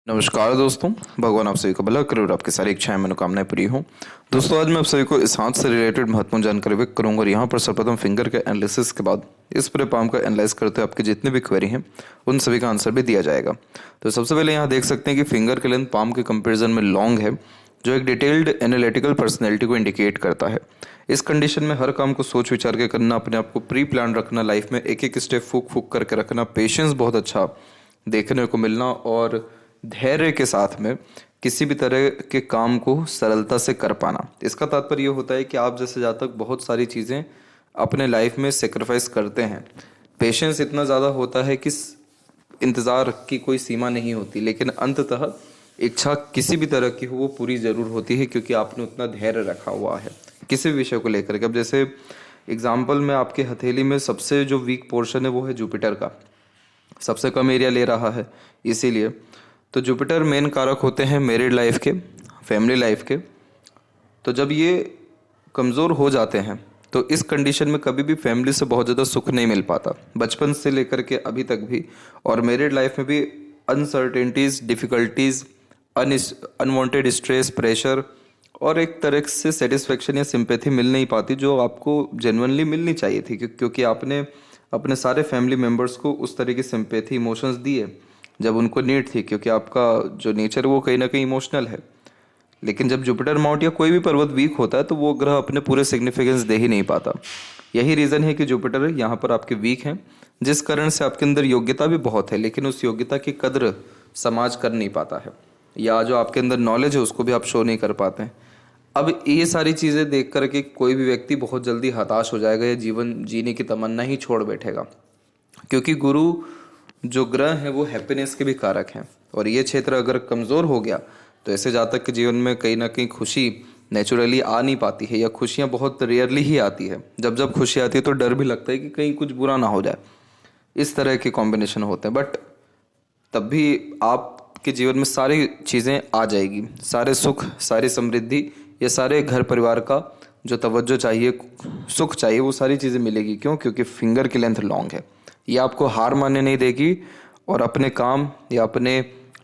नमस्कार दोस्तों। भगवान आप सभी को भला करे और आपकी सारी इच्छाएं मनोकामनाएं पूरी हों। दोस्तों आज मैं आप सभी को इस हाथ से रिलेटेड महत्वपूर्ण जानकारी व्यक्त करूंगा और यहाँ पर सर्वप्रथम फिंगर के एनालिसिस के बाद इस पूरे पाम का एनालाइज करते हुए आपके जितने भी क्वेरी हैं उन सभी का आंसर भी दिया जाएगा। तो सबसे पहले यहाँ देख सकते हैं कि फिंगर की लेंथ पाम के कंपेरिजन में लॉन्ग है, जो एक डिटेल्ड एनालिटिकल पर्सनैलिटी को इंडिकेट करता है। इस कंडीशन में हर काम को सोच विचार के करना, अपने आप को प्री प्लान रखना, लाइफ में एक एक स्टेप फूक फूक करके रखना, पेशेंस बहुत अच्छा देखने को मिलना और धैर्य के साथ में किसी भी तरह के काम को सरलता से कर पाना। इसका तात्पर्य ये होता है कि आप जैसे जातक बहुत सारी चीज़ें अपने लाइफ में सेक्रीफाइस करते हैं, पेशेंस इतना ज़्यादा होता है कि इंतज़ार की कोई सीमा नहीं होती, लेकिन अंततः इच्छा किसी भी तरह की हो वो पूरी ज़रूर होती है, क्योंकि आपने उतना धैर्य रखा हुआ है किसी भी विषय को लेकर के। अब जैसे एग्जाम्पल में आपके हथेली में सबसे जो वीक पोर्शन है वो है जुपिटर का, सबसे कम एरिया ले रहा है। इसीलिए तो जुपिटर मेन कारक होते हैं मैरिड लाइफ के, फैमिली लाइफ के। तो जब ये कमज़ोर हो जाते हैं तो इस कंडीशन में कभी भी फैमिली से बहुत ज़्यादा सुख नहीं मिल पाता, बचपन से लेकर के अभी तक भी। और मैरिड लाइफ में भी uncertainties, difficulties, unwanted stress, pressure और एक तरह से सेटिस्फेक्शन या सिंपैथी मिल नहीं पाती जो आपको जेन्युइनली मिलनी चाहिए थी, क्योंकि आपने अपने सारे फैमिली मेम्बर्स को उस तरह की सिंपैथी इमोशंस दिए जब उनको नीड थी, क्योंकि आपका जो नेचर वो कहीं ना कहीं इमोशनल है। लेकिन जब जुपिटर माउंट या कोई भी पर्वत वीक होता है तो वो ग्रह अपने पूरे सिग्निफिकेंस दे ही नहीं पाता। यही रीज़न है कि जुपिटर यहाँ पर आपके वीक हैं, जिस कारण से आपके अंदर योग्यता भी बहुत है, लेकिन उस योग्यता की कद्र समाज कर नहीं पाता है, या जो आपके अंदर नॉलेज है उसको भी आप शो नहीं कर पाते हैं। अब ये सारी चीज़ें देख करके कोई भी व्यक्ति बहुत जल्दी हताश हो जाएगा या जीवन जीने की तमन्ना ही छोड़ बैठेगा, क्योंकि गुरु जो ग्रह है वो हैप्पीनेस के भी कारक हैं। और ये क्षेत्र अगर कमज़ोर हो गया तो ऐसे जातक के जीवन में कहीं ना कहीं खुशी नेचुरली आ नहीं पाती है, या खुशियाँ बहुत रेयरली ही आती है। जब जब खुशी आती है तो डर भी लगता है कि कहीं कुछ बुरा ना हो जाए। इस तरह के कॉम्बिनेशन होते हैं, बट तब भी आपके जीवन में सारी चीज़ें आ जाएगी, सारे सुख, सारी समृद्धि, ये सारे घर परिवार का जो तवज्जो चाहिए, सुख चाहिए, वो सारी चीज़ें मिलेगी। क्यों? क्योंकि फिंगर की लेंथ लॉन्ग है। ये आपको हार मानने नहीं देगी और अपने काम या अपने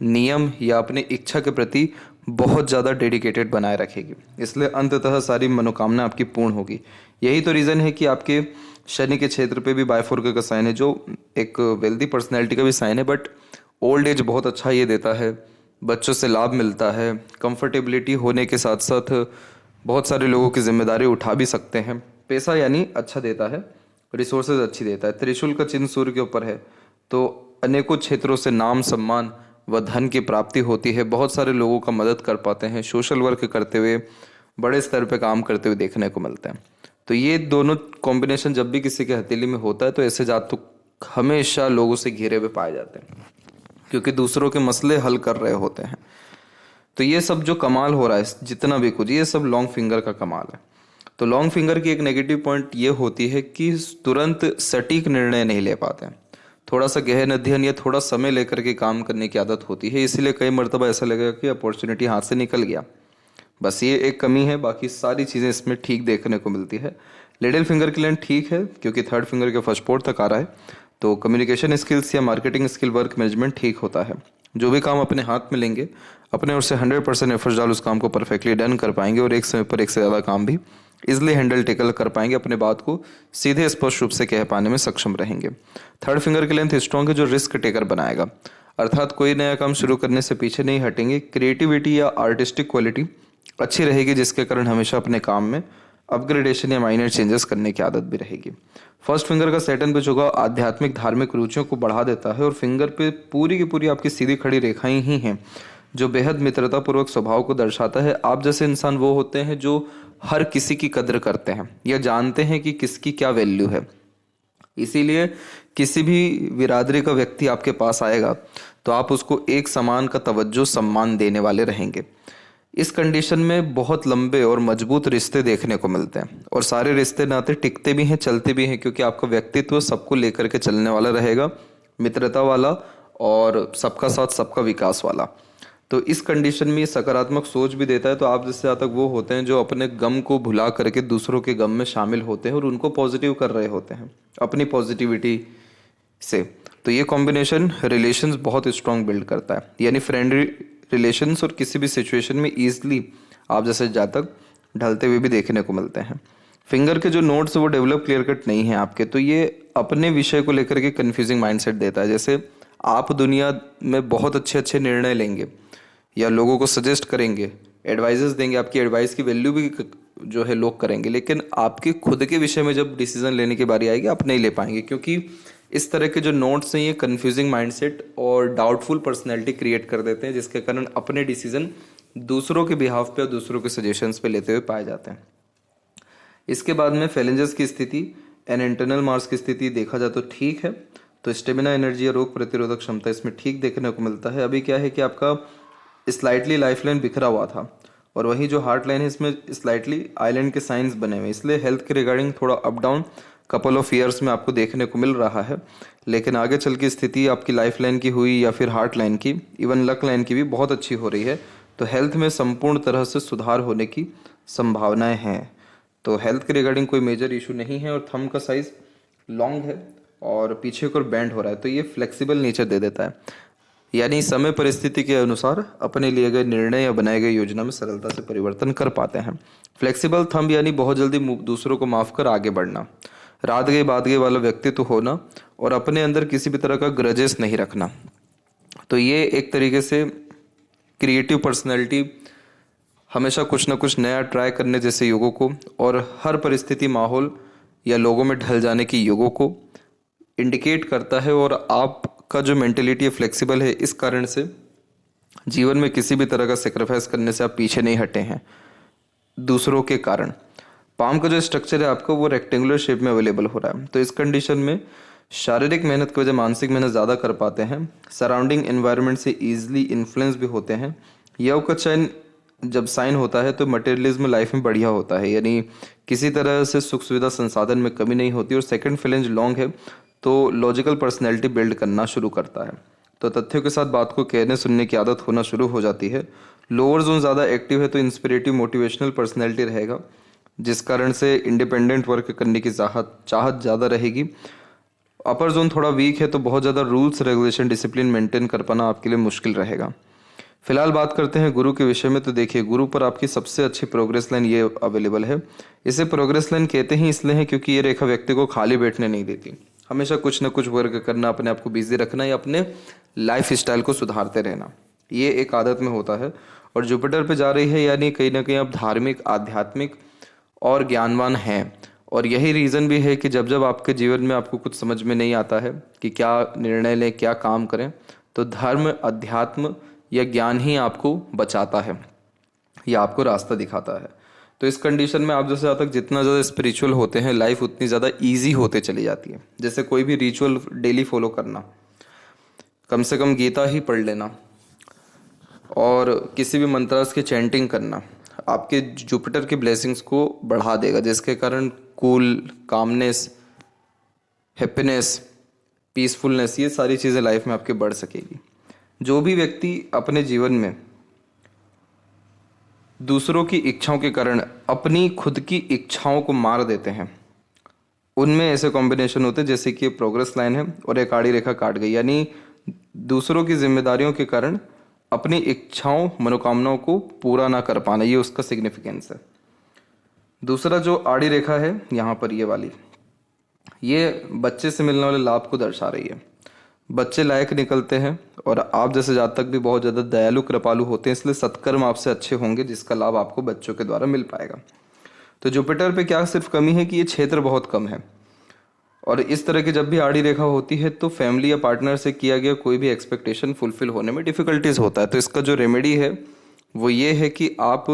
नियम या अपने इच्छा के प्रति बहुत ज़्यादा डेडिकेटेड बनाए रखेगी। इसलिए अंततः सारी मनोकामना आपकी पूर्ण होगी। यही तो रीज़न है कि आपके शनि के क्षेत्र पे भी बायफोर्क का साइन है, जो एक वेल्दी पर्सनैलिटी का भी साइन है, बट ओल्ड एज बहुत अच्छा ये देता है, बच्चों से लाभ मिलता है, कंफर्टेबिलिटी होने के साथ साथ बहुत सारे लोगों की जिम्मेदारी उठा भी सकते हैं। पैसा यानी अच्छा देता है, रिसोर्सेज अच्छी देता है। त्रिशूल का चिन्ह सूर्य के ऊपर है, तो अनेकों क्षेत्रों से नाम, सम्मान व धन की प्राप्ति होती है। बहुत सारे लोगों का मदद कर पाते हैं, सोशल वर्क करते हुए, बड़े स्तर पे काम करते हुए देखने को मिलते हैं। तो ये दोनों कॉम्बिनेशन जब भी किसी के हथेली में होता है तो ऐसे जातक हमेशा लोगों से घिरे हुए पाए जाते हैं, क्योंकि दूसरों के मसले हल कर रहे होते हैं। तो ये सब जो कमाल हो रहा है, जितना भी कुछ, ये सब लॉन्ग फिंगर का कमाल है। तो लॉन्ग फिंगर की एक नेगेटिव पॉइंट ये होती है कि तुरंत सटीक निर्णय नहीं ले पाते हैं। थोड़ा सा गहन अध्ययन या थोड़ा समय लेकर के काम करने की आदत होती है, इसलिए कई मरतबा ऐसा लगेगा कि अपॉर्चुनिटी हाथ से निकल गया। बस ये एक कमी है, बाकी सारी चीज़ें इसमें ठीक देखने को मिलती है। लिटिल फिंगर की लेंथ ठीक है, क्योंकि थर्ड फिंगर के फर्स्ट पोर्ट तक आ रहा है, तो कम्युनिकेशन स्किल्स या मार्केटिंग स्किल, वर्क मैनेजमेंट ठीक होता है। जो भी काम अपने हाथ में लेंगे, अपने ओर से 100% एफर्ट्स डाल उस काम को परफेक्टली डन कर पाएंगे और एक समय पर एक से ज़्यादा काम भी इजिली हैंडल टेकल कर पाएंगे, अपने बात को सीधे स्पष्ट रूप से कह पाने में सक्षम रहेंगे। थर्ड फिंगर की लेंथ स्ट्रॉन्ग है, जो रिस्क टेकर बनाएगा, अर्थात कोई नया काम शुरू करने से पीछे नहीं हटेंगे। क्रिएटिविटी या आर्टिस्टिक क्वालिटी अच्छी रहेगी, जिसके कारण हमेशा अपने काम में अपग्रेडेशन या माइनर चेंजेस करने की आदत भी रहेगी। फर्स्ट फिंगर का सैटर्न पे होगा आध्यात्मिक धार्मिक रुचियों को बढ़ा देता है, और फिंगर पे पूरी की पूरी आपकी सीधी खड़ी रेखाएं ही हैं, जो बेहद मित्रतापूर्वक स्वभाव को दर्शाता है। आप जैसे इंसान वो होते हैं जो हर किसी की कद्र करते हैं या जानते हैं कि किसकी क्या वैल्यू है। इसीलिए किसी भी बिरादरी का व्यक्ति आपके पास आएगा तो आप उसको एक समान का तवज्जो, सम्मान देने वाले रहेंगे। इस कंडीशन में बहुत लंबे और मजबूत रिश्ते देखने को मिलते हैं, और सारे रिश्ते नाते टिकते भी हैं, चलते भी हैं, क्योंकि आपका व्यक्तित्व सबको लेकर के चलने वाला रहेगा, मित्रता वाला और सबका साथ सबका विकास वाला। तो इस कंडीशन में सकारात्मक सोच भी देता है। तो आप जिससे तक वो होते हैं जो अपने गम को भुला करके दूसरों के गम में शामिल होते हैं और उनको पॉजिटिव कर रहे होते हैं अपनी पॉजिटिविटी से। तो ये कॉम्बिनेशन रिलेशंस बहुत स्ट्रांग बिल्ड करता है, यानी फ्रेंडली रिलेशंस और किसी भी सिचुएशन में ईजिली आप जैसे जातक ढलते हुए भी देखने को मिलते हैं। फिंगर के जो नोट्स वो डेवलप क्लियर कट नहीं है आपके, तो ये अपने विषय को लेकर के कन्फ्यूजिंग माइंडसेट देता है। जैसे आप दुनिया में बहुत अच्छे अच्छे निर्णय लेंगे या लोगों को सजेस्ट करेंगे, एडवाइजेस देंगे, आपकी एडवाइस की वैल्यू भी जो है लोग करेंगे, लेकिन आपके खुद के विषय में जब डिसीजन लेने की बारी आएगी आप नहीं ले पाएंगे, क्योंकि इस तरह के जो नोट्स हैं ये कन्फ्यूजिंग माइंडसेट और डाउटफुल पर्सनैलिटी क्रिएट कर देते हैं, जिसके कारण अपने डिसीजन दूसरों के बिहाफ पे और दूसरों के सजेशंस पे लेते हुए पाए जाते हैं। इसके बाद में फेलेंजेस की स्थिति एंड इंटरनल मार्स की स्थिति देखा जाए तो ठीक है, तो स्टेमिना, एनर्जी और रोग प्रतिरोधक क्षमता इसमें ठीक देखने को मिलता है। अभी क्या है कि आपका स्लाइटली लाइफ लाइन बिखरा हुआ था और वही जो हार्ट लाइन है इसमें स्लाइटली आइलैंड के साइंस बने हुए, इसलिए हेल्थ के रिगार्डिंग थोड़ा up down couple of years में आपको देखने को मिल रहा है। लेकिन आगे चल की स्थिति आपकी लाइफ लाइन की हुई या फिर हार्ट लाइन की, इवन लक लाइन की भी बहुत अच्छी हो रही है, तो हेल्थ में संपूर्ण तरह से सुधार होने की संभावनाएं हैं। तो हेल्थ के रिगार्डिंग कोई मेजर इशू नहीं है और थंब का साइज लॉन्ग है और पीछे को बैंड हो रहा है, तो ये फ्लेक्सिबल नेचर दे देता है, यानी समय परिस्थिति के अनुसार अपने लिए गए निर्णय या बनाए गए योजना में सरलता से परिवर्तन कर पाते हैं। फ्लेक्सिबल थंब यानी बहुत जल्दी दूसरों को माफ कर आगे बढ़ना, रात गए बात गए वाला व्यक्तित्व होना और अपने अंदर किसी भी तरह का ग्रजेस नहीं रखना। तो ये एक तरीके से क्रिएटिव पर्सनैलिटी, हमेशा कुछ ना कुछ नया ट्राई करने जैसे योगों को और हर परिस्थिति, माहौल या लोगों में ढल जाने की योगों को इंडिकेट करता है। और आपका जो मेंटेलिटी है फ्लेक्सिबल है, इस कारण से जीवन में किसी भी तरह का सेक्रीफाइस करने से आप पीछे नहीं हटे हैं दूसरों के कारण। पाम का जो स्ट्रक्चर है आपको वो रेक्टेंगुलर शेप में अवेलेबल हो रहा है, तो इस कंडीशन में शारीरिक मेहनत की वजह मानसिक मेहनत ज़्यादा कर पाते हैं, सराउंडिंग एनवायरनमेंट से ईजिली इन्फ्लुएंस भी होते हैं। यव का चयन जब साइन होता है तो मटेरियलिज्म लाइफ में बढ़िया होता है, यानी किसी तरह से सुख सुविधा संसाधन में कमी नहीं होती। और सेकंड फेलेंज लॉन्ग है तो लॉजिकल पर्सनैलिटी बिल्ड करना शुरू करता है, तो तथ्यों के साथ बात को कहने सुनने की आदत होना शुरू हो जाती है। लोअर जोन ज़्यादा एक्टिव है तो इंस्पिरेटिव मोटिवेशनल पर्सनैलिटी रहेगा, जिस कारण से इंडिपेंडेंट वर्क करने की चाहत ज़्यादा रहेगी। अपर जोन थोड़ा वीक है तो बहुत ज़्यादा रूल्स रेगुलेशन डिसिप्लिन मेंटेन कर पाना आपके लिए मुश्किल रहेगा। फिलहाल बात करते हैं गुरु के विषय में, तो देखिए गुरु पर आपकी सबसे अच्छी प्रोग्रेस लाइन ये अवेलेबल है। इसे प्रोग्रेस लाइन कहते ही इसलिए हैं क्योंकि ये रेखा व्यक्ति को खाली बैठने नहीं देती, हमेशा कुछ ना कुछ वर्क करना, अपने आप को बिजी रखना या अपने लाइफ स्टाइल को सुधारते रहना, ये एक आदत में होता है। और जुपिटर पे जा रही है, यानी कहीं ना कहीं आप धार्मिक, आध्यात्मिक और ज्ञानवान हैं। और यही रीज़न भी है कि जब जब आपके जीवन में आपको कुछ समझ में नहीं आता है कि क्या निर्णय लें, क्या काम करें, तो धर्म, अध्यात्म या ज्ञान ही आपको बचाता है या आपको रास्ता दिखाता है। तो इस कंडीशन में आप जैसे ज़्यादा जितना ज़्यादा स्पिरिचुअल होते हैं, लाइफ उतनी ज़्यादा ईजी होते चली जाती है। जैसे कोई भी रिचुअल डेली फॉलो करना, कम से कम गीता ही पढ़ लेना और किसी भी मंत्रास की चैंटिंग करना आपके जुपिटर की ब्लेसिंग्स को बढ़ा देगा, जिसके कारण कूल, कामनेस, हैप्पीनेस, पीसफुलनेस, ये सारी चीज़ें लाइफ में आपके बढ़ सकेगी। जो भी व्यक्ति अपने जीवन में दूसरों की इच्छाओं के कारण अपनी खुद की इच्छाओं को मार देते हैं, उनमें ऐसे कॉम्बिनेशन होते हैं जैसे कि प्रोग्रेस लाइन है और एक आड़ी रेखा काट गई, यानी दूसरों की जिम्मेदारियों के कारण अपनी इच्छाओं, मनोकामनाओं को पूरा ना कर पाना, ये उसका सिग्निफिकेंस है। दूसरा जो आड़ी रेखा है यहाँ पर, ये वाली, ये बच्चे से मिलने वाले लाभ को दर्शा रही है। बच्चे लायक निकलते हैं और आप जैसे जातक भी बहुत ज़्यादा दयालु, कृपालु होते हैं, इसलिए सत्कर्म आपसे अच्छे होंगे, जिसका लाभ आपको बच्चों के द्वारा मिल पाएगा। तो जुपिटर पे क्या सिर्फ कमी है कि ये क्षेत्र बहुत कम है, और इस तरह की जब भी आड़ी रेखा होती है तो फैमिली या पार्टनर से किया गया कोई भी एक्सपेक्टेशन फुलफिल होने में डिफ़िकल्टीज होता है। तो इसका जो रेमेडी है वो ये है कि आप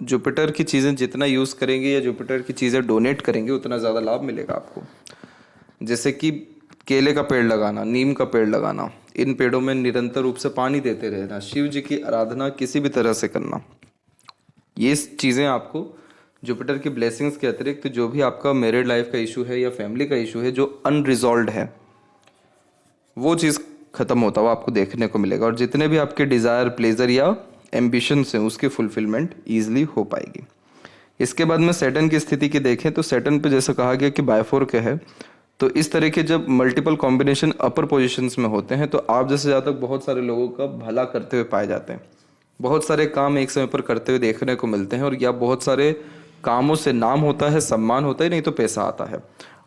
जुपिटर की चीज़ें जितना यूज़ करेंगे या जुपिटर की चीज़ें डोनेट करेंगे उतना ज़्यादा लाभ मिलेगा आपको। जैसे कि केले का पेड़ लगाना, नीम का पेड़ लगाना, इन पेड़ों में निरंतर रूप से पानी देते रहना, शिव जी की आराधना किसी भी तरह से करना, ये चीज़ें आपको जुपिटर की ब्लेसिंग्स के अतिरिक्त जो भी आपका मैरिड लाइफ का इशू है या फैमिली का इशू है जो अनरिजॉल्व्ड है, वो चीज़ ख़त्म होता हुआ आपको देखने को मिलेगा। और जितने भी आपके डिज़ायर, प्लेजर या एम्बिशंस हैं उसकी फुलफिलमेंट ईजिली हो पाएगी। इसके बाद में सैटर्न की स्थिति की देखें तो सैटर्न पे जैसे कहा गया कि बायफोर के है, तो इस तरह के जब मल्टीपल कॉम्बिनेशन अपर पोजीशंस में होते हैं तो आप जैसे जातक बहुत सारे लोगों का भला करते हुए पाए जाते हैं, बहुत सारे काम एक समय पर करते हुए देखने को मिलते हैं, और या बहुत सारे कामों से नाम होता है, सम्मान होता है, नहीं तो पैसा आता है।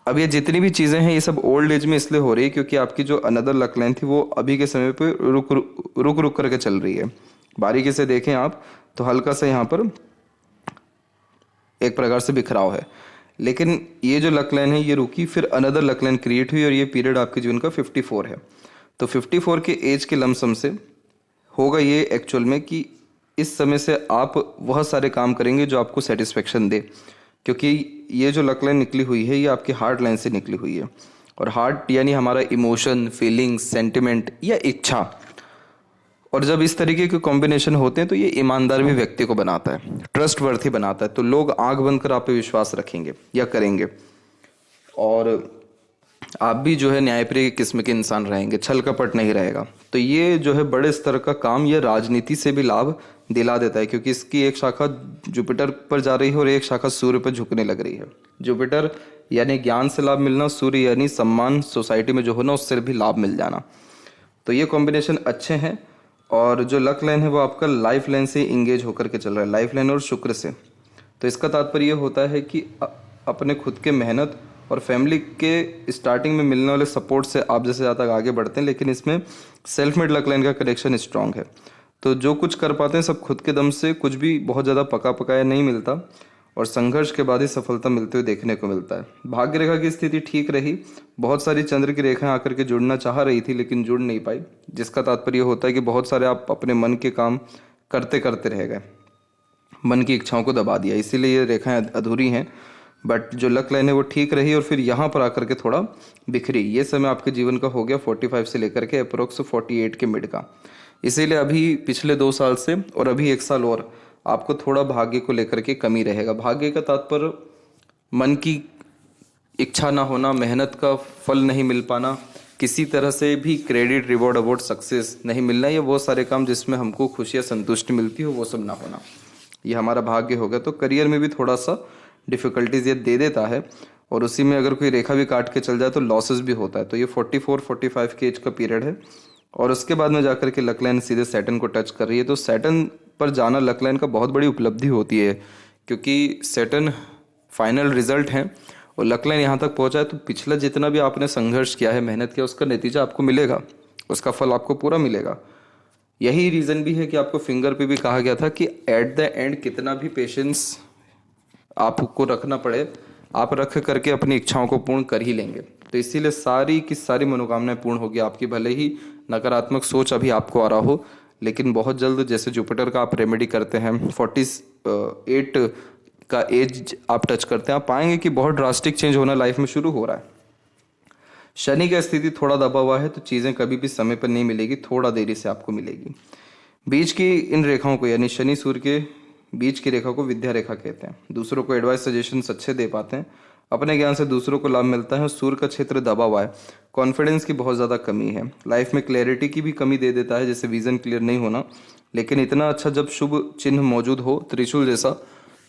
अब ये जितनी भी चीज़ें हैं ये सब ओल्ड एज में इसलिए हो रही है क्योंकि आपकी जो अनदर लक लाइन थी वो अभी के समय पे रुक करके चल रही है। बारीकी से देखें आप तो हल्का सा यहाँ पर एक प्रकार से बिखराव है, लेकिन ये जो लक लाइन है ये रुकी, फिर अनदर लक लाइन क्रिएट हुई, और ये पीरियड आपके जीवन का 54 है। तो 54 के एज के लमसम से होगा ये एक्चुअल में कि इस समय से आप वह सारे काम करेंगे जो आपको सेटिस्फेक्शन दे, क्योंकि ये जो लक लाइन निकली हुई है ये आपकी हार्ट लाइन से निकली हुई है, और हार्ट यानी हमारा इमोशन, फीलिंग्स, सेंटिमेंट या इच्छा। और जब इस तरीके के कॉम्बिनेशन होते हैं तो ये ईमानदार भी व्यक्ति को बनाता है, ट्रस्ट वर्थी बनाता है, तो लोग आंख बंद कर आप पे विश्वास रखेंगे या करेंगे, और आप भी जो है न्यायप्रिय किस्म के इंसान रहेंगे, छल कपट नहीं रहेगा। तो ये जो है बड़े स्तर का काम ये राजनीति से भी लाभ दिला देता है, क्योंकि इसकी एक शाखा जुपिटर पर जा रही है और एक शाखा सूर्य पर झुकने लग रही है। जुपिटर यानी ज्ञान से लाभ मिलना, सूर्य यानी सम्मान, सोसाइटी में जो होना उससे भी लाभ मिल जाना। तो ये कॉम्बिनेशन अच्छे हैं, और जो लक लाइन है वो आपका लाइफ लाइन से इंगेज होकर के चल रहा है, लाइफ लाइन और शुक्र से। तो इसका तात्पर्य ये होता है कि अपने खुद के मेहनत और फैमिली के स्टार्टिंग में मिलने वाले सपोर्ट से आप जैसे ज़्यादा आगे बढ़ते हैं, लेकिन इसमें सेल्फ मेड लक लाइन का कनेक्शन स्ट्रांग है। तो जो कुछ कर पाते हैं सब खुद के दम से, कुछ भी बहुत ज़्यादा पका पकाया नहीं मिलता, और संघर्ष के बाद ही सफलता मिलते हुए देखने को मिलता है। भाग्य रेखा की स्थिति ठीक रही, बहुत सारी चंद्र की रेखाएं आकर के जुड़ना चाह रही थी लेकिन जुड़ नहीं पाई, जिसका तात्पर्य होता है कि बहुत सारे आप अपने मन के काम करते करते रह गए, मन की इच्छाओं को दबा दिया, इसीलिए ये रेखाएं अधूरी हैं। बट जो लक लाइन है वो ठीक रही, और फिर यहाँ पर आकर के थोड़ा बिखरी। ये समय आपके जीवन का हो गया 45 से लेकर के अप्रोक्स 48 के मिड का। इसीलिए अभी पिछले 2 साल से और अभी 1 साल और आपको थोड़ा भाग्य को लेकर के कमी रहेगा। भाग्य का तात्पर्य मन की इच्छा ना होना, मेहनत का फल नहीं मिल पाना, किसी तरह से भी क्रेडिट, रिवॉर्ड, अवार्ड, सक्सेस नहीं मिलना, ये वो सारे काम जिसमें हमको खुशी या संतुष्टि मिलती हो वो सब ना होना, ये हमारा भाग्य होगा। तो करियर में भी थोड़ा सा डिफ़िकल्टीज ये दे देता है, और उसी में अगर कोई रेखा भी काट के चल जाए तो लॉसेस भी होता है। तो ये 44-45 के एज का पीरियड है, और उसके बाद में जाकर के लक लाइन सीधे सैटर्न को टच कर रही है। तो सैटर्न पर जाना लक लाइन का बहुत बड़ी उपलब्धि होती है, क्योंकि सैटर्न फाइनल रिजल्ट है, और लक लाइन यहाँ तक पहुँचा है तो पिछला जितना भी आपने संघर्ष किया है, मेहनत किया, उसका नतीजा आपको मिलेगा, उसका फल आपको पूरा मिलेगा। यही रीज़न भी है कि आपको फिंगर पे भी कहा गया था कि एट द एंड कितना भी पेशेंस आपको रखना पड़े, आप रख करके अपनी इच्छाओं को पूर्ण कर ही लेंगे। तो इसीलिए सारी की सारी मनोकामनाएं पूर्ण होगी आपकी, भले ही नकारात्मक सोच अभी आपको आ रहा हो, लेकिन बहुत जल्द जैसे जुपिटर का आप रेमेडी करते हैं, 48 का एज आप टच करते हैं, आप पाएंगे कि बहुत ड्रास्टिक चेंज होना लाइफ में शुरू हो रहा है। शनि का स्थिति थोड़ा दबा हुआ है, तो चीज़ें कभी भी समय पर नहीं मिलेगी, थोड़ा देरी से आपको मिलेगी। बीच की इन रेखाओं को यानी शनि सूर्य के बीच की रेखा को विद्या रेखा कहते हैं। दूसरों को एडवाइस, सजेशंस अच्छे दे पाते हैं, अपने ज्ञान से दूसरों को लाभ मिलता है। सूर्य का क्षेत्र दबा हुआ है, कॉन्फिडेंस की बहुत ज़्यादा कमी है, लाइफ में क्लैरिटी की भी कमी दे देता है, जैसे विजन क्लियर नहीं होना। लेकिन इतना अच्छा जब शुभ चिन्ह मौजूद हो त्रिशूल जैसा,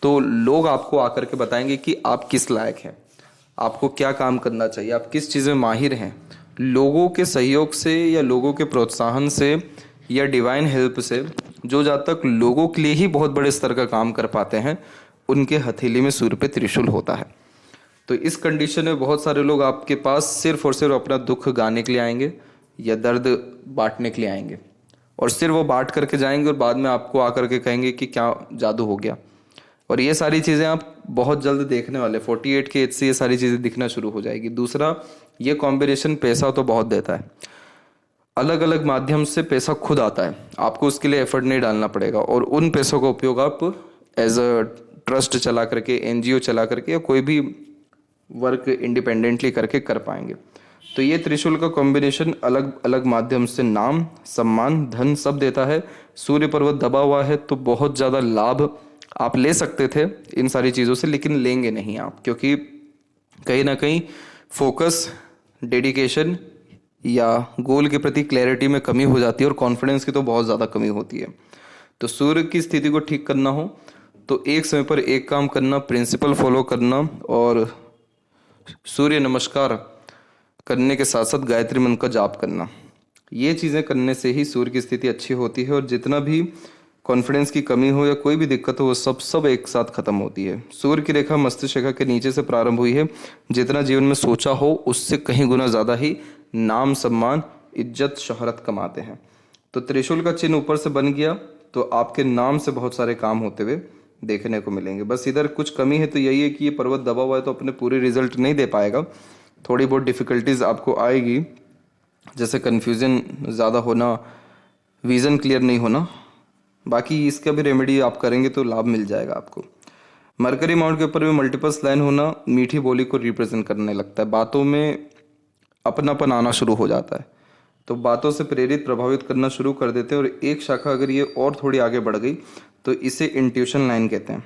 तो लोग आपको आकर के बताएंगे कि आप किस लायक हैं, आपको क्या काम करना चाहिए, आप किस चीज़ में माहिर हैं। लोगों के सहयोग से या लोगों के प्रोत्साहन से या डिवाइन हेल्प से, जो जातक लोगों के लिए ही बहुत बड़े स्तर का काम कर पाते हैं, उनके हथेली में सूर्य पे त्रिशूल होता है। तो इस कंडीशन में बहुत सारे लोग आपके पास सिर्फ और सिर्फ अपना दुख गाने के लिए आएंगे या दर्द बांटने के लिए आएंगे, और सिर्फ वो बांट करके जाएंगे, और बाद में आपको आकर के कहेंगे कि क्या जादू हो गया। और ये सारी चीज़ें आप बहुत जल्द देखने वाले, 48 के एज से ये सारी चीज़ें दिखना शुरू हो जाएगी। दूसरा, ये कॉम्बिनेशन पैसा तो बहुत देता है, अलग अलग माध्यम से पैसा खुद आता है, आपको उसके लिए एफर्ट नहीं डालना पड़ेगा, और उन पैसों का उपयोग आप एज अ ट्रस्ट चला करके, एनजीओ चला करके, या कोई भी वर्क इंडिपेंडेंटली करके कर पाएंगे। तो ये त्रिशूल का कॉम्बिनेशन अलग अलग माध्यम से नाम, सम्मान, धन सब देता है। सूर्य पर्वत दबा हुआ है तो बहुत ज़्यादा लाभ आप ले सकते थे इन सारी चीज़ों से, लेकिन लेंगे नहीं आप, क्योंकि कहीं ना कहीं फोकस, डेडिकेशन या गोल के प्रति क्लैरिटी में कमी हो जाती है, और कॉन्फिडेंस की तो बहुत ज़्यादा कमी होती है। तो सूर्य की स्थिति को ठीक करना हो तो एक समय पर एक काम करना, प्रिंसिपल फॉलो करना, और सूर्य नमस्कार करने के साथ साथ गायत्री मंत्र का जाप करना, ये चीज़ें करने से ही सूर्य की स्थिति अच्छी होती है और जितना भी कॉन्फिडेंस की कमी हो या कोई भी दिक्कत हो वो सब एक साथ खत्म होती है। सूर्य की रेखा मस्तिष्क रेखा के नीचे से प्रारंभ हुई है। जितना जीवन में सोचा हो उससे कहीं गुना ज़्यादा ही नाम, सम्मान, इज्जत, शोहरत कमाते हैं। तो त्रिशूल का चिन्ह ऊपर से बन गया तो आपके नाम से बहुत सारे काम होते हुए देखने को मिलेंगे। बस इधर कुछ कमी है तो यही है कि ये पर्वत दबा हुआ है तो अपने पूरे रिजल्ट नहीं दे पाएगा, थोड़ी बहुत डिफ़िकल्टीज आपको आएगी, जैसे कन्फ्यूज़न ज़्यादा होना, विज़न क्लियर नहीं होना। बाकी इसका भी रेमेडी आप करेंगे तो लाभ मिल जाएगा आपको। मरकरी माउंट के ऊपर भी मल्टीपल्स लाइन होना मीठी बोली को रिप्रेजेंट करने लगता है, बातों में अपनापन आना शुरू हो जाता है, तो बातों से प्रेरित प्रभावित करना शुरू कर देते हैं। और एक शाखा अगर ये और थोड़ी आगे बढ़ गई तो इसे इंट्यूशन लाइन कहते हैं।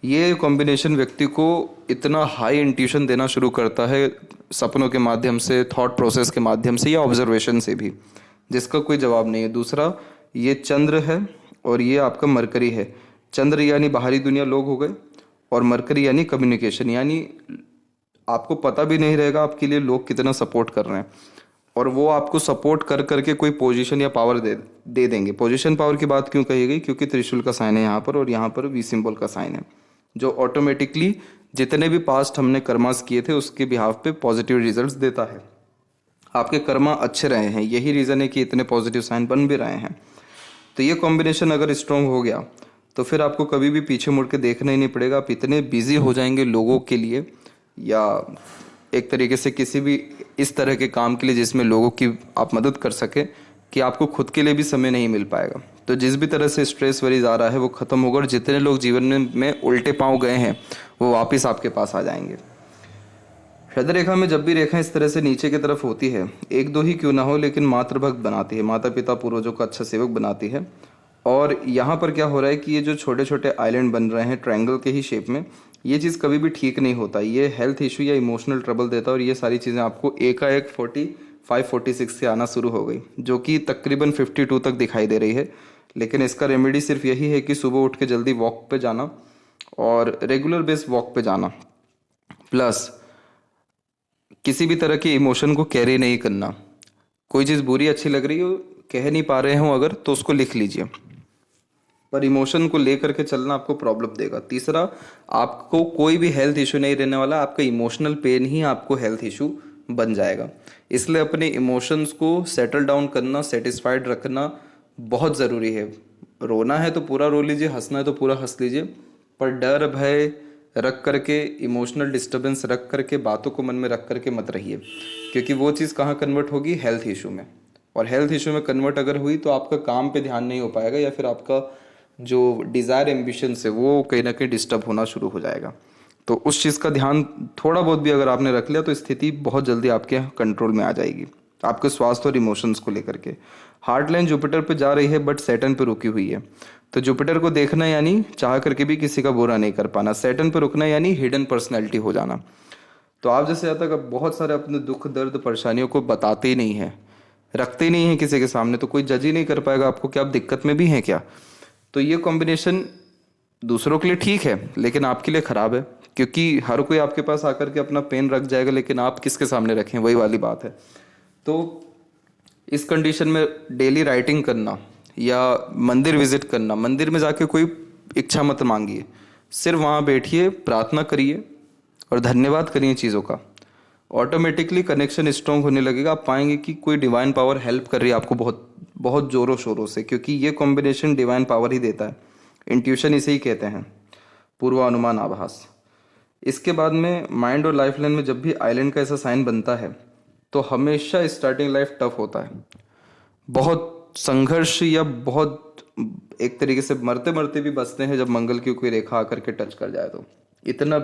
ये कॉम्बिनेशन व्यक्ति को इतना हाई इंट्यूशन देना शुरू करता है सपनों के माध्यम से, थॉट प्रोसेस के माध्यम से या ऑब्जर्वेशन से भी, जिसका कोई जवाब नहीं है। दूसरा, ये चंद्र है और ये आपका मरकरी है। चंद्र यानी बाहरी दुनिया, लोग हो गए, और मरकरी यानी कम्युनिकेशन, यानी आपको पता भी नहीं रहेगा आपके लिए लोग कितना सपोर्ट कर रहे हैं और वो आपको सपोर्ट कर करके कोई पोजीशन या पावर दे देंगे। पोजीशन पावर की बात क्यों कही गई? क्योंकि त्रिशूल का साइन है यहाँ पर और यहाँ पर वी सिंबल का साइन है, जो ऑटोमेटिकली जितने भी पास्ट हमने कर्मास किए थे उसके बिहाफ पे पॉजिटिव रिजल्ट्स देता है। आपके कर्मा अच्छे रहे हैं, यही रीज़न है कि इतने पॉजिटिव साइन बन भी रहे हैं। तो ये कॉम्बिनेशन अगर स्ट्रॉन्ग हो गया तो फिर आपको कभी भी पीछे मुड़ के देखना ही नहीं पड़ेगा। आप इतने बिजी हो जाएंगे लोगों के लिए या एक तरीके से किसी भी इस तरह के काम के लिए जिसमें लोगों की आप मदद कर सके कि आपको खुद के लिए भी समय नहीं मिल पाएगा। तो जिस भी तरह से स्ट्रेस वरीज आ रहा है वो खत्म होगा और जितने लोग जीवन में उल्टे पांव गए हैं वो वापस आपके पास आ जाएंगे। हृदय रेखा में जब भी रेखा इस तरह से नीचे की तरफ होती है, एक दो ही क्यों ना हो लेकिन मातृभक्त बनाती है, माता पिता पूर्वजों का अच्छा सेवक बनाती है। और यहाँ पर क्या हो रहा है कि ये जो छोटे छोटे आइलैंड बन रहे हैं ट्रायंगल के ही शेप में, ये चीज़ कभी भी ठीक नहीं होता, ये हेल्थ इशू या इमोशनल ट्रबल देता है। और ये सारी चीज़ें आपको एकाएक 45-46 से आना शुरू हो गई, जो कि तकरीबन 52 तक दिखाई दे रही है। लेकिन इसका रेमेडी सिर्फ यही है कि सुबह उठ के जल्दी वॉक पे जाना और रेगुलर बेस वॉक पे जाना, प्लस किसी भी तरह के इमोशन को कैरी नहीं करना। कोई चीज़ बुरी अच्छी लग रही हो, कह नहीं पा रहे हो अगर, तो उसको लिख लीजिए, पर इमोशन को लेकर के चलना आपको प्रॉब्लम देगा। तीसरा, आपको कोई भी हेल्थ इशू नहीं रहने वाला, आपका इमोशनल पेन ही आपको हेल्थ इशू बन जाएगा। इसलिए अपने इमोशंस को सेटल डाउन करना, सेटिस्फाइड रखना बहुत ज़रूरी है। रोना है तो पूरा रो लीजिए, हंसना है तो पूरा हंस लीजिए, पर डर भय रख करके, इमोशनल डिस्टर्बेंस रख करके, बातों को मन में रख करके मत रहिए, क्योंकि वो चीज़ कहाँ कन्वर्ट होगी? हेल्थ इशू में। और हेल्थ इशू में कन्वर्ट अगर हुई तो आपका काम पे ध्यान नहीं हो पाएगा या फिर आपका जो डिज़ायर एम्बिशन है वो कहीं ना कहीं डिस्टर्ब होना शुरू हो जाएगा। तो उस चीज़ का ध्यान थोड़ा बहुत भी अगर आपने रख लिया तो स्थिति बहुत जल्दी आपके कंट्रोल में आ जाएगी, आपके स्वास्थ्य और इमोशंस को लेकर के। हार्ट लाइन जुपिटर पे जा रही है बट सैटर्न पे रुकी हुई है, तो जुपिटर को देखना यानी चाह करके भी किसी का बुरा नहीं कर पाना, सैटर्न पे रुकना यानी हिडन पर्सनैलिटी हो जाना। तो आप जैसे आता है बहुत सारे अपने दुख दर्द परेशानियों को बताते ही नहीं हैं, रखते ही नहीं हैं किसी के सामने, तो कोई जज ही नहीं कर पाएगा आपको कि आप दिक्कत में भी हैं क्या। तो ये कॉम्बिनेशन दूसरों के लिए ठीक है लेकिन आपके लिए ख़राब है, क्योंकि हर कोई आपके पास आकर के अपना पेन रख जाएगा, लेकिन आप किसके सामने रखें, वही वाली बात है। तो इस कंडीशन में डेली राइटिंग करना या मंदिर विजिट करना, मंदिर में जाके कोई इच्छा मत मांगिए, सिर्फ वहाँ बैठिए, प्रार्थना करिए और धन्यवाद करिए चीज़ों का, ऑटोमेटिकली कनेक्शन स्ट्रॉन्ग होने लगेगा। आप पाएंगे कि कोई डिवाइन पावर हेल्प कर रही है आपको बहुत बहुत ज़ोरों शोरों से, क्योंकि ये कॉम्बिनेशन डिवाइन पावर ही देता है। इंट्यूशन इसे ही कहते हैं, पूर्वानुमान आभास। इसके बाद में माइंड और लाइफ लाइन में जब भी आइलैंड का ऐसा साइन बनता है तो हमेशा स्टार्टिंग लाइफ टफ होता है, बहुत संघर्ष या बहुत एक तरीके से मरते मरते भी बचते हैं जब मंगल की कोई रेखा आकर के टच कर जाए। तो इतना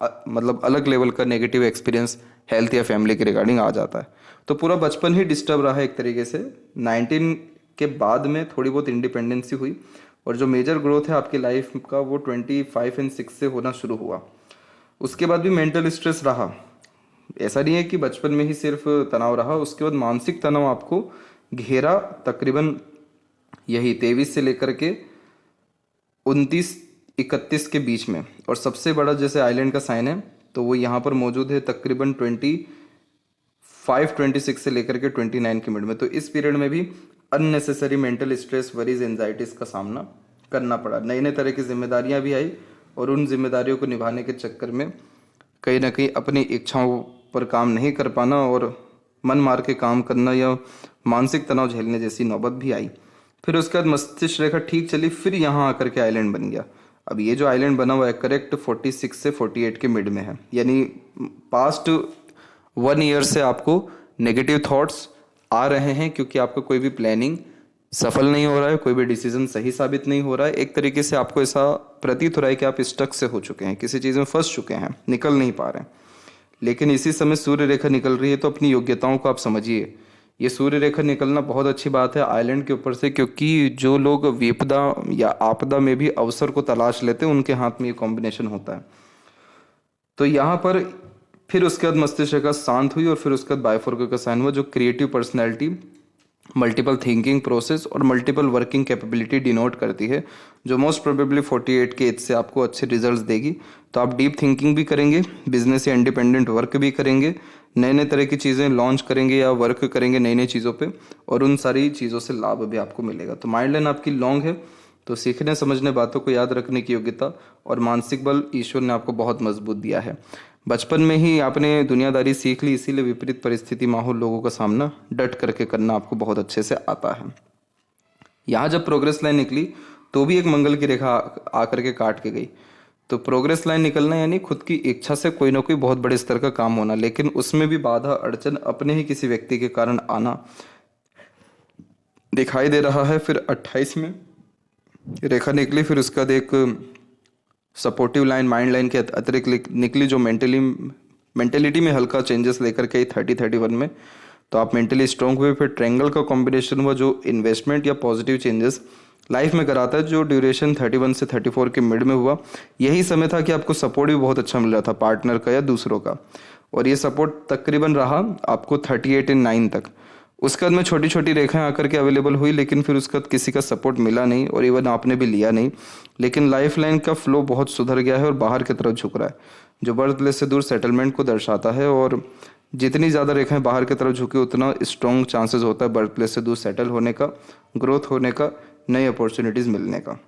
मतलब अलग लेवल का नेगेटिव एक्सपीरियंस हेल्थ या फैमिली के रिगार्डिंग आ जाता है। तो पूरा बचपन ही डिस्टर्ब रहा है एक तरीके से। 19 के बाद में थोड़ी बहुत इंडिपेंडेंसी हुई और जो मेजर ग्रोथ है आपकी लाइफ का वो 25 एंड 6 से होना शुरू हुआ। उसके बाद भी मेंटल स्ट्रेस रहा, ऐसा नहीं है कि बचपन में ही सिर्फ तनाव रहा, उसके बाद मानसिक तनाव आपको घेरा तकरीबन यही 23 से लेकर के 29-31 के बीच में। और सबसे बड़ा जैसे आइलैंड का साइन है तो वो यहाँ पर मौजूद है तकरीबन 5:26 से लेकर के 29 के मिड में। तो इस पीरियड में भी unnecessary mental stress, worries, anxieties का सामना करना पड़ा। नई नई तरह की जिम्मेदारियां भी आई और उन जिम्मेदारियों को निभाने के चक्कर में कहीं ना कहीं अपनी इच्छाओं पर काम नहीं कर पाना और मन मार के काम करना या मानसिक तनाव झेलने जैसी नौबत भी आई। फिर उसके बाद मस्तिष्क रेखा ठीक चली, फिर यहाँ आकर के आइलैंड बन गया। अब ये जो आइलैंड बना हुआ है करेक्ट 46 से 48 के मिड में है, यानी पास्ट 1 ईयर से आपको नेगेटिव थॉट्स आ रहे हैं क्योंकि आपका कोई भी प्लानिंग सफल नहीं हो रहा है, कोई भी डिसीजन सही साबित नहीं हो रहा है। एक तरीके से आपको ऐसा प्रतीत हो रहा है कि आप स्टक से हो चुके हैं, किसी चीज़ में फंस चुके हैं, निकल नहीं पा रहे हैं। लेकिन इसी समय सूर्य रेखा निकल रही है, तो अपनी योग्यताओं को आप समझिए। ये सूर्य रेखा निकलना बहुत अच्छी बात है आइलैंड के ऊपर से, क्योंकि जो लोग विपदा या आपदा में भी अवसर को तलाश लेते हैं उनके हाथ में ये कॉम्बिनेशन होता है। तो यहाँ पर फिर उसके बाद मस्तिष्क रेखा शांत हुई और फिर उसके बाद बायफोर्क का साइन हुआ, जो creative personality, multiple thinking process और मल्टीपल वर्किंग कैपेबिलिटी डिनोट करती है, जो मोस्ट प्रोबेबली 48 के एज से आपको अच्छे रिजल्ट्स देगी। तो आप डीप थिंकिंग भी करेंगे, बिजनेस या इंडिपेंडेंट वर्क भी करेंगे, नए नए तरह की चीज़ें लॉन्च करेंगे या वर्क करेंगे नई नई चीज़ों पे, और उन सारी चीज़ों से लाभ भी आपको मिलेगा। तो माइंड लाइन आपकी लॉन्ग है, तो सीखने समझने, बातों को याद रखने की योग्यता और मानसिक बल ईश्वर ने आपको बहुत मजबूत दिया है। बचपन में ही आपने दुनियादारी सीख ली, इसीलिए विपरीत परिस्थिति, माहौल, लोगों का सामना डट करके करना आपको बहुत अच्छे से आता है। यहाँ जब प्रोग्रेस लाइन निकली तो भी एक मंगल की रेखा आकर के काट के गई। तो प्रोग्रेस लाइन निकलना यानी खुद की इच्छा से कोई ना कोई बहुत बड़े स्तर का काम होना, लेकिन उसमें भी बाधा अड़चन अपने ही किसी व्यक्ति के कारण आना दिखाई दे रहा है। फिर 28 में रेखा निकली, फिर उसका एक सपोर्टिव लाइन माइंड लाइन के अतिरिक्त निकली, जो मेंटेलिटी में हल्का चेंजेस लेकर के 30-31 में। तो आप मेंटली स्ट्रांग हुए। फिर ट्रायंगल का कॉम्बिनेशन हुआ, जो इन्वेस्टमेंट या पॉजिटिव चेंजेस लाइफ में कराता है, जो ड्यूरेशन 31 से 34 के मिड में हुआ। यही समय था कि आपको सपोर्ट भी बहुत अच्छा मिल रहा था पार्टनर का या दूसरों का, और ये सपोर्ट तकरीबन रहा आपको 38-9 तक। उसके बाद में छोटी छोटी रेखाएं आकर के अवेलेबल हुई, लेकिन फिर उसके बाद किसी का सपोर्ट मिला नहीं और इवन आपने भी लिया नहीं। लेकिन लाइफ लाइन का फ्लो बहुत सुधर गया है और बाहर की तरफ झुक रहा है, जो बर्थ प्लेस से दूर सेटलमेंट को दर्शाता है। और जितनी ज़्यादा रेखाएं बाहर की तरफ झुकी उतना स्ट्रॉन्ग चांसेस होता है बर्थ प्लेस से दूर सेटल होने का, ग्रोथ होने का, नई अपॉर्चुनिटीज़ मिलने का।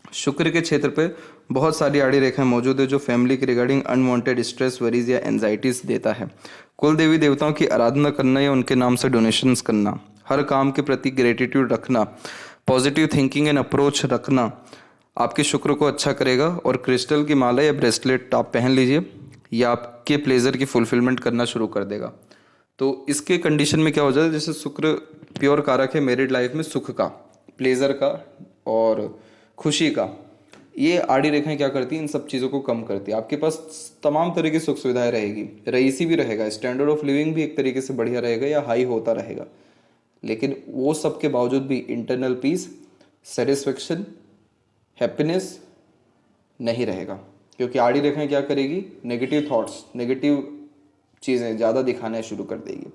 शुक्र के क्षेत्र पे बहुत सारी आड़ी रेखाएं मौजूद है, जो फैमिली के रिगार्डिंग अनवांटेड स्ट्रेस, वरीज या एंजाइटीज देता है। कुल देवी देवताओं की आराधना करना या उनके नाम से डोनेशंस करना, हर काम के प्रति ग्रेटिट्यूड रखना, पॉजिटिव थिंकिंग एंड अप्रोच रखना आपके शुक्र को अच्छा करेगा। और क्रिस्टल की माला या ब्रेसलेट आप पहन लीजिए, यह आपके प्लेजर की फुलफिलमेंट करना शुरू कर देगा। तो इसके कंडीशन में क्या हो जाता है, जैसे शुक्र प्योर कारक है मैरिड लाइफ में सुख का, प्लेजर का और खुशी का। ये आड़ी रेखाएं क्या करती हैं, इन सब चीज़ों को कम करती है। आपके पास तमाम तरह की सुख सुविधाएं रहेगी, रईसी भी रहेगा, स्टैंडर्ड ऑफ लिविंग भी एक तरीके से बढ़िया रहेगा या हाई होता रहेगा, लेकिन वो सब के बावजूद भी इंटरनल पीस, सेटिस्फेक्शन, हैप्पीनेस नहीं रहेगा, क्योंकि आड़ी रेखाएं क्या करेगी, नेगेटिव थॉट्स, नेगेटिव चीज़ें ज़्यादा दिखाना शुरू कर देगी।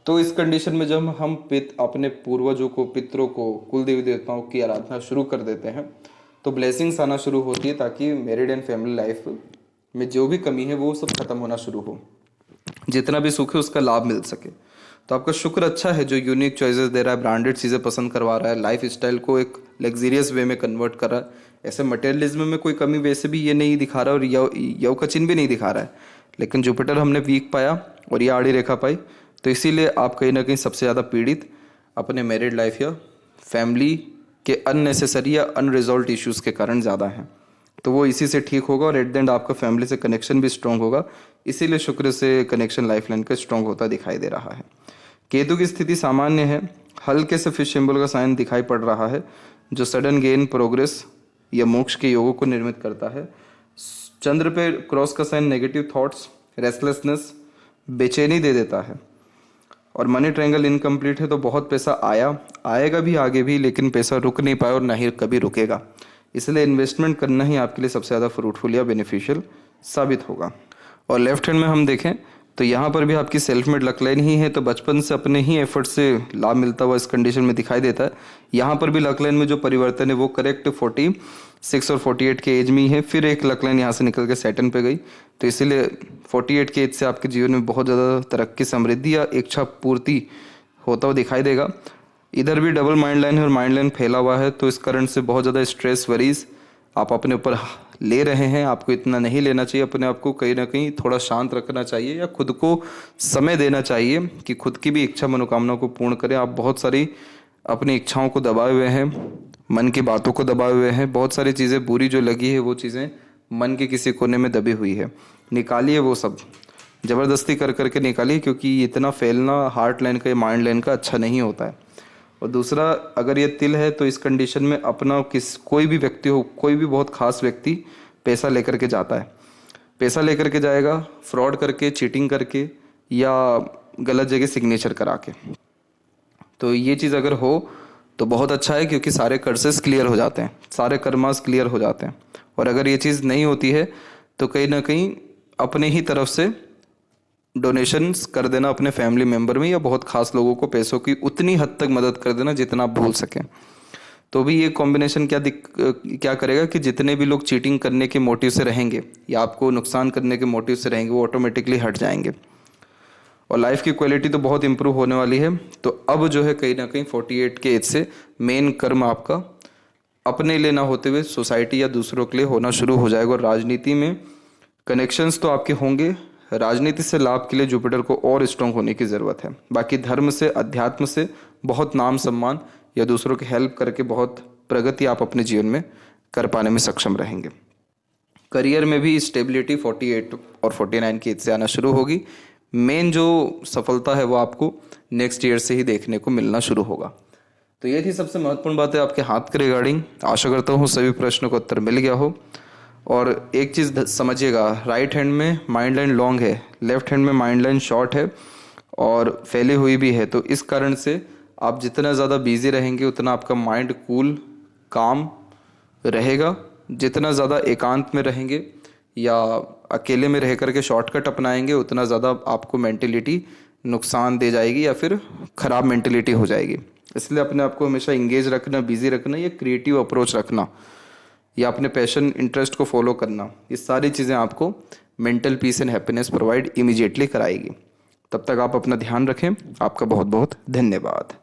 तो इस कंडीशन में जब हम अपने पूर्वजों को, पितरों को, कुल देवी देवताओं की आराधना शुरू कर देते हैं, तो ब्लेसिंग्स आना शुरू होती है, ताकि मैरिड एंड फैमिली लाइफ में जो भी कमी है वो सब खत्म होना शुरू हो, जितना भी सुख है उसका लाभ मिल सके। तो आपका शुक्र अच्छा है, जो यूनिक चॉइसेस दे रहा है, ब्रांडेड चीज़ें पसंद करवा रहा है, लाइफ स्टाइल को एक लग्जरियस वे में कन्वर्ट कर रहा है। ऐसे मटेरियलिज्म में कोई कमी वैसे भी ये नहीं दिखा रहा और यव का चिन्ह भी नहीं दिखा रहा है, लेकिन जुपिटर हमने वीक पाया और ये आड़ी रेखा पाई, तो इसीलिए आप कहीं ना कहीं सबसे ज़्यादा पीड़ित अपने मैरिड लाइफ या फैमिली के अननेसेसरी या अनरिजॉल्व इश्यूज़ के कारण ज़्यादा हैं। तो वो इसी से ठीक होगा और एट द एंड आपका फैमिली से कनेक्शन भी स्ट्रॉन्ग होगा, इसीलिए शुक्र से कनेक्शन लाइफ लाइन का स्ट्रॉन्ग होता दिखाई दे रहा है। केतु की स्थिति सामान्य है, हल्के से फिश सिंबल का साइन दिखाई पड़ रहा है, जो सडन गेन, प्रोग्रेस या मोक्ष के योगों को निर्मित करता है। चंद्र पे क्रॉस का साइन नेगेटिव थॉट्स, रेस्टलेसनेस, बेचैनी दे देता है। और मनी ट्रायंगल इनकम्प्लीट है, तो बहुत पैसा आएगा भी आगे भी, लेकिन पैसा रुक नहीं पाया और ना ही कभी रुकेगा, इसलिए इन्वेस्टमेंट करना ही आपके लिए सबसे ज़्यादा फ्रूटफुल या बेनिफिशियल साबित होगा। और लेफ्ट हैंड में हम देखें तो यहाँ पर भी आपकी सेल्फ मेड लक लाइन ही है, तो बचपन से अपने ही एफर्ट से लाभ मिलता हुआ इस कंडीशन में दिखाई देता है। यहाँ पर भी लक लाइन में जो परिवर्तन है वो करेक्ट 46 और 48 के एज में ही है। फिर एक लक लाइन यहाँ से निकल के सैटर्न पे गई, तो इसीलिए 48 के एज से आपके जीवन में बहुत ज़्यादा तरक्की, समृद्धि या इच्छा पूर्ति होता हुआ दिखाई देगा। इधर भी डबल माइंड लाइन है और माइंड लाइन फैला हुआ है, तो इस कारण से बहुत ज़्यादा स्ट्रेस वरीज आप अपने ऊपर ले रहे हैं। आपको इतना नहीं लेना चाहिए, अपने आप को कहीं ना कहीं थोड़ा शांत रखना चाहिए या खुद को समय देना चाहिए कि खुद की भी इच्छा मनोकामना को पूर्ण करें। आप बहुत सारी अपनी इच्छाओं को दबाए हुए हैं, मन की बातों को दबाए हुए हैं, बहुत सारी चीज़ें बुरी जो लगी है वो चीज़ें मन के किसी कोने में दबी हुई है। निकालिए वो सब, ज़बरदस्ती कर करके निकालिए, क्योंकि इतना फैलना हार्ट लाइन का या माइंड लाइन का अच्छा नहीं होता है। और दूसरा, अगर ये तिल है तो इस कंडीशन में अपना कोई भी व्यक्ति हो, कोई भी बहुत खास व्यक्ति पैसा लेकर के जाता है, पैसा लेकर के जाएगा फ्रॉड करके, चीटिंग करके या गलत जगह सिग्नेचर करा के। तो ये चीज़ अगर हो तो बहुत अच्छा है, क्योंकि सारे कर्सेस क्लियर हो जाते हैं, सारे कर्मास क्लियर हो जाते हैं। और अगर ये चीज़ नहीं होती है तो कहीं ना कहीं अपने ही तरफ से डोनेशंस कर देना अपने फैमिली मेम्बर में, या बहुत खास लोगों को पैसों की उतनी हद तक मदद कर देना जितना आप भूल सकें। तो भी ये कॉम्बिनेशन क्या करेगा कि जितने भी लोग चीटिंग करने के मोटिव से रहेंगे या आपको नुकसान करने के मोटिव से रहेंगे वो ऑटोमेटिकली हट जाएंगे और लाइफ की क्वालिटी तो बहुत इंप्रूव होने वाली है। तो अब जो है कहीं ना कहीं 48 के एज से मेन कर्म आपका अपने लिए ना होते हुए सोसाइटी या दूसरों के लिए होना शुरू हो जाएगा। और राजनीति में कनेक्शंस तो आपके होंगे, राजनीति से लाभ के लिए जुपिटर को और स्ट्रांग होने की ज़रूरत है। बाकी धर्म से, अध्यात्म से बहुत नाम सम्मान या दूसरों की हेल्प करके बहुत प्रगति आप अपने जीवन में कर पाने में सक्षम रहेंगे। करियर में भी स्टेबिलिटी 48 और 49 की एज से आना शुरू होगी। मेन जो सफलता है वो आपको नेक्स्ट ईयर से ही देखने को मिलना शुरू होगा। तो ये थी सबसे महत्वपूर्ण बात है आपके हाथ के रिगार्डिंग। आशा करता हूँ सभी प्रश्नों का उत्तर मिल गया हो। और एक चीज़ समझिएगा, राइट हैंड में माइंड लाइन लॉन्ग है, लेफ्ट हैंड में माइंड लाइन शॉर्ट है और फैली हुई भी है। तो इस कारण से आप जितना ज़्यादा बिजी रहेंगे उतना आपका माइंड कूल काम रहेगा। जितना ज़्यादा एकांत में रहेंगे या अकेले में रह करके शॉर्टकट अपनाएंगे उतना ज़्यादा आपको मेंटलिटी नुकसान दे जाएगी या फिर ख़राब मेंटलिटी हो जाएगी। इसलिए अपने आप को हमेशा इंगेज रखना, बिजी रखना, या क्रिएटिव अप्रोच रखना या अपने पैशन इंटरेस्ट को फॉलो करना, ये सारी चीज़ें आपको mental peace and happiness provide immediately कराएगी। तब तक आप अपना ध्यान रखें। आपका बहुत बहुत धन्यवाद।